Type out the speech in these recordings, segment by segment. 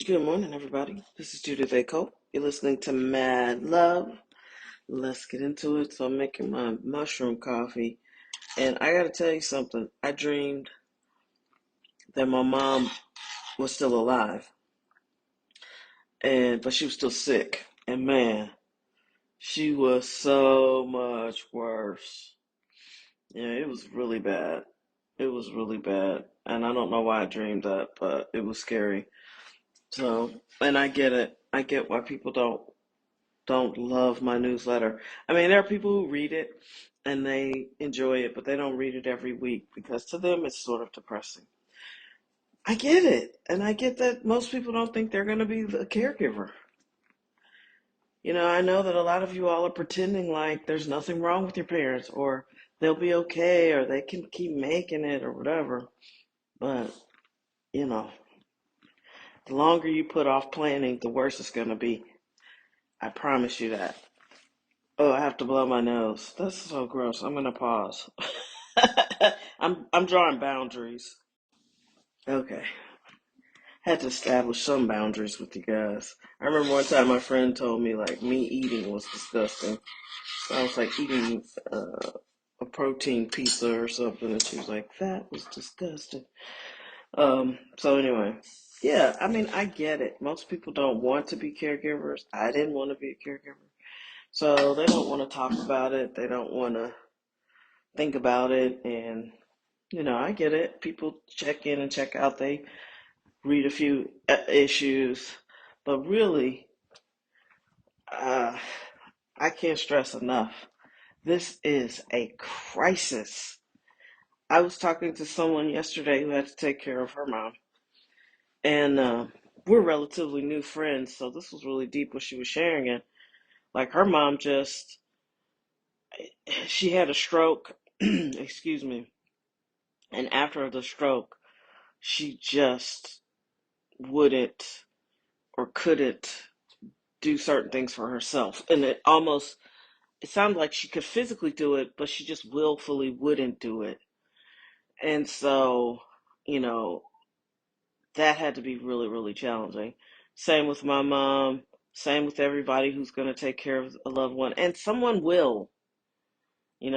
Good morning, everybody. This is Judith Aco. You're listening to Mad Love. Let's get into it. So I'm making my mushroom coffee. And I gotta tell you something. I dreamed that my mom was still alive. But she was still sick. And man, she was so much worse. Yeah, it was really bad. It was really bad. And I don't know why I dreamed that, but it was scary. So, and I get it. I get why people don't love my newsletter. I mean, there are people who read it and they enjoy it, but they don't read it every week because to them it's sort of depressing. I get it. And I get that most people don't think they're going to be the caregiver. I know that a lot of you all are pretending like there's nothing wrong with your parents or they'll be okay or they can keep making it or whatever. But, you know, the longer you put off planning, the worse it's going to be. I promise you that. Oh, I have to blow my nose. That's so gross. I'm gonna pause. I'm drawing boundaries. Okay. Had to establish some boundaries with you guys. I remember one time my friend told me like me eating was disgusting. So I was like eating a protein pizza or something, and she was like, "That was disgusting." So anyway, yeah. I mean, I get it. Most people don't want to be caregivers. I didn't want to be a caregiver, so they don't want to talk about it. They don't want to think about it, and I get it. People check in and check out. They read a few issues, but really, uh, I can't stress enough. This is a crisis. I was talking to someone yesterday who had to take care of her mom, and we're relatively new friends, so this was really deep when she was sharing it. Like her mom she had a stroke, excuse me, and after the stroke, she just wouldn't or couldn't do certain things for herself. And it sounded like she could physically do it, but she just willfully wouldn't do it. And so, you know, that had to be really, really challenging. Same with my mom, same with everybody who's going to take care of a loved one. And someone will.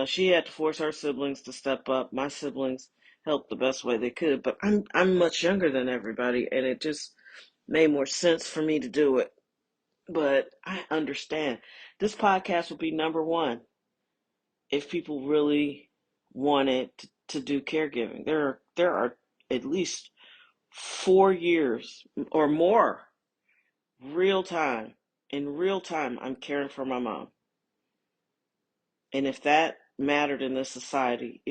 She had to force her siblings to step up. My siblings helped the best way they could, but I'm much younger than everybody, and it just made more sense for me to do it. But I understand. This podcast will be number one if people really wanted to do caregiving. There are at least 4 years or more real time. In real time, I'm caring for my mom. And if that mattered in this society,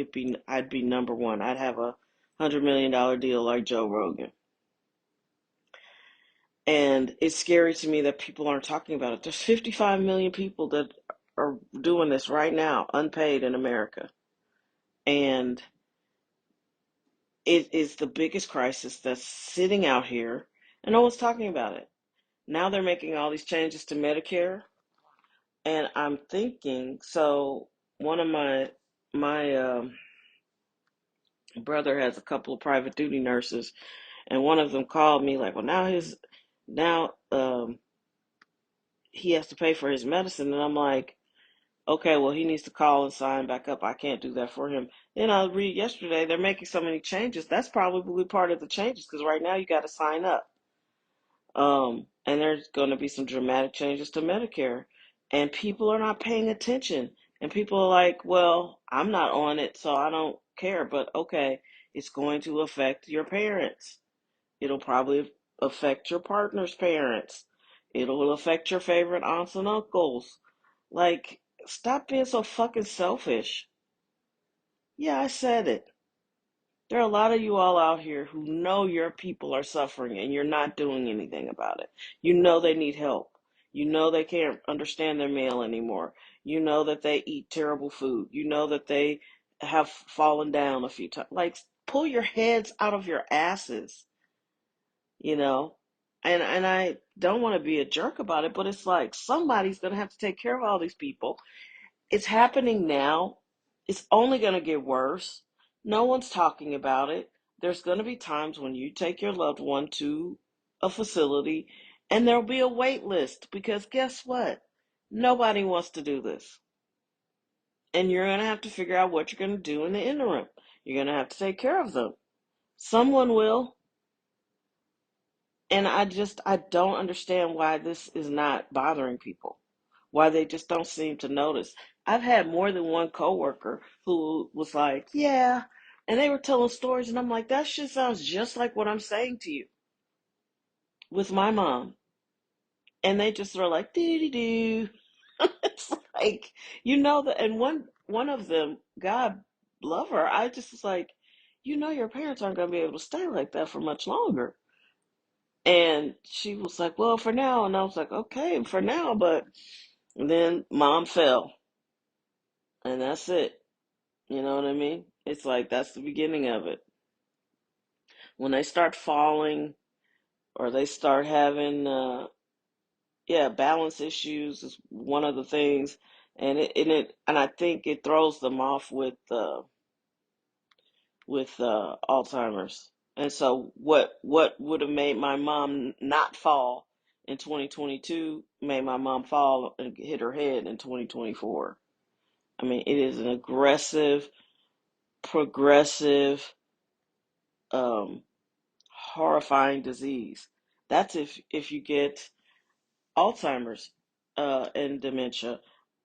I'd be number one. I'd have $100 million deal like Joe Rogan. And it's scary to me that people aren't talking about it. There's 55 million people that are doing this right now, unpaid in America. And it is the biggest crisis that's sitting out here, and no one's talking about it. Now they're making all these changes to Medicare, and I'm thinking, so one of my brother has a couple of private duty nurses, and one of them called me like, well, now he has to pay for his medicine, and I'm like, okay, well, he needs to call and sign back up. I can't do that for him. Then I read yesterday they're making so many changes. That's probably part of the changes because right now you got to sign up. And there's going to be some dramatic changes to Medicare, and people are not paying attention. And people are like, well, I'm not on it, so I don't care. But okay, it's going to affect your parents. It'll probably affect your partner's parents. It'll affect your favorite aunts and uncles. Like, stop being so fucking selfish. Yeah, I said it. There are a lot of you all out here who know your people are suffering and you're not doing anything about it. You know they need help. You know they can't understand their meal anymore. You know that they eat terrible food. You know that they have fallen down a few times. Like, pull your heads out of your asses, you know? And I don't want to be a jerk about it, but it's like somebody's going to have to take care of all these people. It's happening now. It's only going to get worse. No one's talking about it. There's going to be times when you take your loved one to a facility, and there'll be a wait list because guess what? Nobody wants to do this. And you're going to have to figure out what you're going to do in the interim. You're going to have to take care of them. Someone will. And I don't understand why this is not bothering people, why they just don't seem to notice. I've had more than one coworker who was like, yeah, and they were telling stories, and I'm like, that shit sounds just like what I'm saying to you with my mom. And they just are like, doo doo doo. It's like, that, and one of them, God love her, I just was like, your parents aren't going to be able to stay like that for much longer. And she was like, well, for now. And I was like, okay, for now. But then mom fell, and that's it. You know what I mean? It's like that's the beginning of it. When they start falling or they start having, yeah, balance issues is one of the things. And I think it throws them off with Alzheimer's. And so what would have made my mom not fall in 2022 made my mom fall and hit her head in 2024. I mean, it is an aggressive, progressive, um, horrifying disease. That's if you get Alzheimer's and dementia.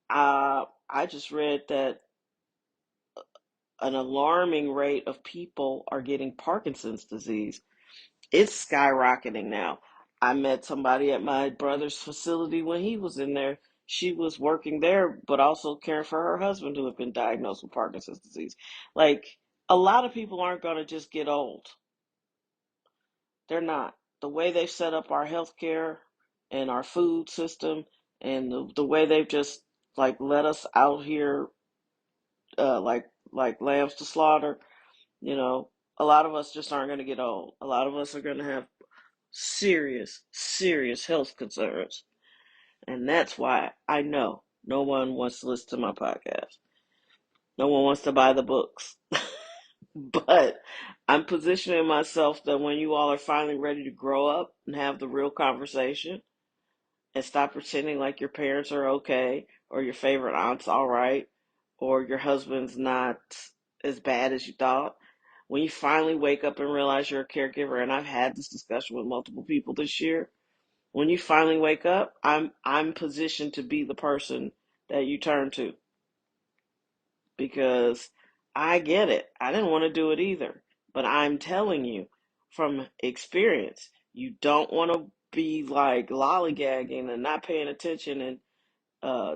I just read that an alarming rate of people are getting Parkinson's disease. It's skyrocketing now. I met somebody at my brother's facility when he was in there. She was working there, but also caring for her husband who had been diagnosed with Parkinson's disease. Like, a lot of people aren't going to just get old. They're not. The way they've set up our healthcare and our food system and the way they've just like let us out here like lambs to slaughter, you know, a lot of us just aren't going to get old. A lot of us are going to have serious, serious health concerns. And that's why I know no one wants to listen to my podcast. No one wants to buy the books. But I'm positioning myself that when you all are finally ready to grow up and have the real conversation and stop pretending like your parents are okay or your favorite aunt's all right or your husband's not as bad as you thought. When you finally wake up and realize you're a caregiver, and I've had this discussion with multiple people this year, when you finally wake up, I'm positioned to be the person that you turn to because I get it. I didn't want to do it either, but I'm telling you from experience, you don't want to be like lollygagging and not paying attention and uh,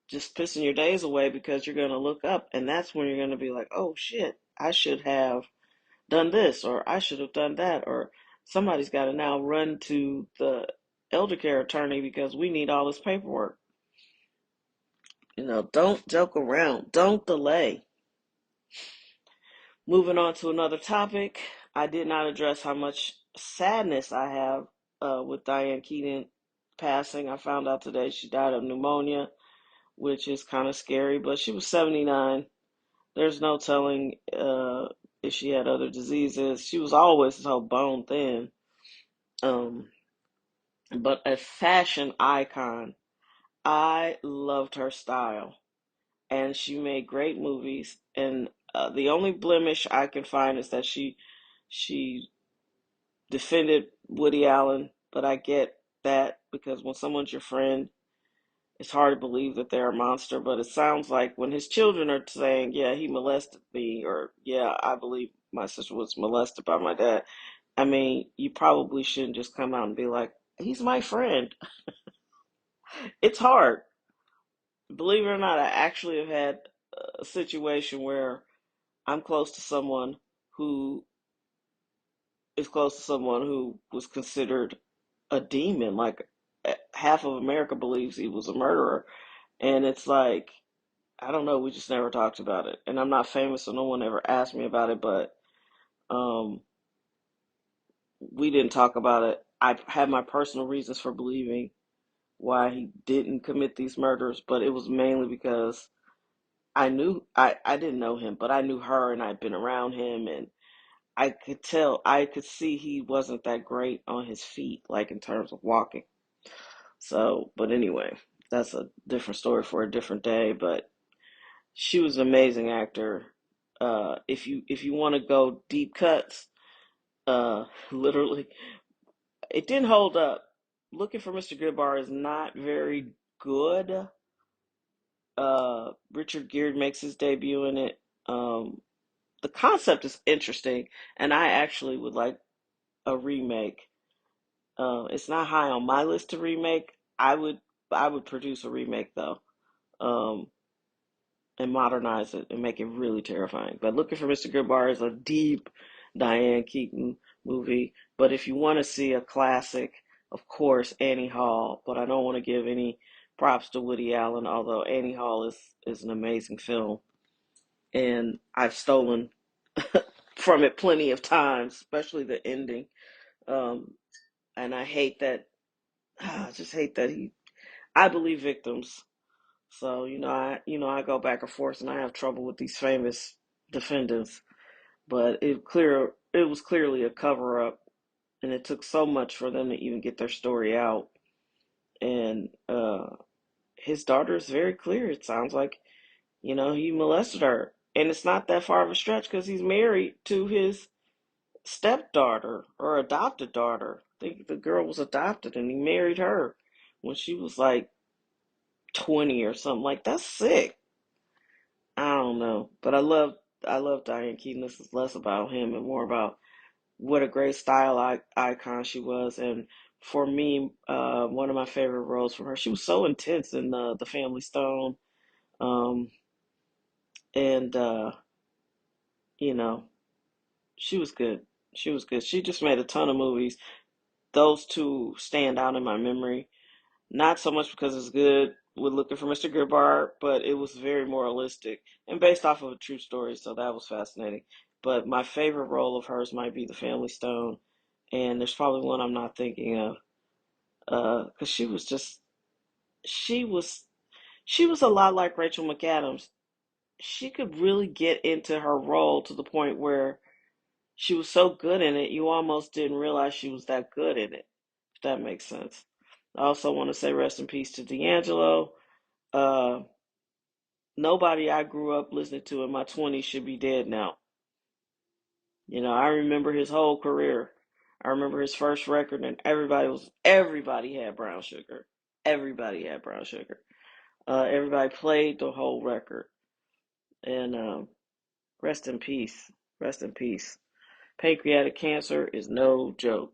just pissing your days away because you're going to look up, and that's when you're going to be like, oh shit, I should have done this or I should have done that, or somebody's got to now run to the elder care attorney because we need all this paperwork. Don't joke around. Don't delay. Moving on to another topic, I did not address how much sadness I have with Diane Keaton passing. I found out today she died of pneumonia, which is kind of scary, but she was 79. There's no telling if she had other diseases. She was always so bone thin. Um, but a fashion icon. I loved her style, and she made great movies. And the only blemish I can find is that she defended Woody Allen. But I get that because when someone's your friend, it's hard to believe that they're a monster. But it sounds like when his children are saying, "Yeah, he molested me," or "Yeah, I believe my sister was molested by my dad," I mean, you probably shouldn't just come out and be like, "He's my friend." It's hard. Believe it or not, I actually have had a situation where I'm close to someone who is close to someone who was considered a demon. Like half of America believes he was a murderer. And it's like, I don't know, we just never talked about it. And I'm not famous, so no one ever asked me about it, but um, we didn't talk about it. I had my personal reasons for believing why he didn't commit these murders, but it was mainly because I didn't know him, but I knew her and I'd been around him and I could tell, I could see he wasn't that great on his feet, like in terms of walking. So, but anyway, that's a different story for a different day. But she was an amazing actor. If you want to go deep cuts, literally, it didn't hold up. Looking for Mr. Goodbar is not very good. Richard Gere makes his debut in it. Um, the concept is interesting, and I actually would like a remake. It's not high on my list to remake. I would produce a remake though, um, and modernize it and make it really terrifying. But Looking for Mr. Goodbar is a deep Diane Keaton movie. But if you want to see a classic, of course, Annie Hall. But I don't want to give any props to Woody Allen, although Annie Hall is an amazing film, and I've stolen from it plenty of times, especially the ending. Um, and I hate that. I just hate that he. I believe victims. So I go back and forth, and I have trouble with these famous defendants. But it was clearly a cover up, and it took so much for them to even get their story out. And his daughter is very clear. It sounds like he molested her, and it's not that far of a stretch because he's married to his stepdaughter or adopted daughter. I think the girl was adopted, and he married her when she was like 20 or something. Like, that's sick. I don't know, but I love Diane Keaton. This is less about him and more about what a great style icon she was. And for me, one of my favorite roles from her. She was so intense in the Family Stone, um, and you know, she was good. She was good. She just made a ton of movies. Those two stand out in my memory. Not so much because it's good with Looking for Mr. Goodbar, but it was very moralistic and based off of a true story, so that was fascinating. But my favorite role of hers might be The Family Stone, and there's probably one I'm not thinking of, because she was she was a lot like Rachel McAdams. She could really get into her role to the point where she was so good in it, you almost didn't realize she was that good in it, if that makes sense. I also want to say rest in peace to D'Angelo. Uh, Nobody I grew up listening to in my 20s should be dead now. I remember his whole career. I remember his first record, and everybody had brown sugar. Everybody had brown sugar. Everybody played the whole record. And rest in peace. Rest in peace. Pancreatic cancer is no joke.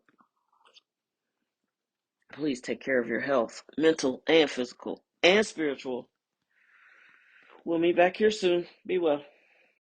Please take care of your health, mental and physical and spiritual. We'll meet back here soon. Be well.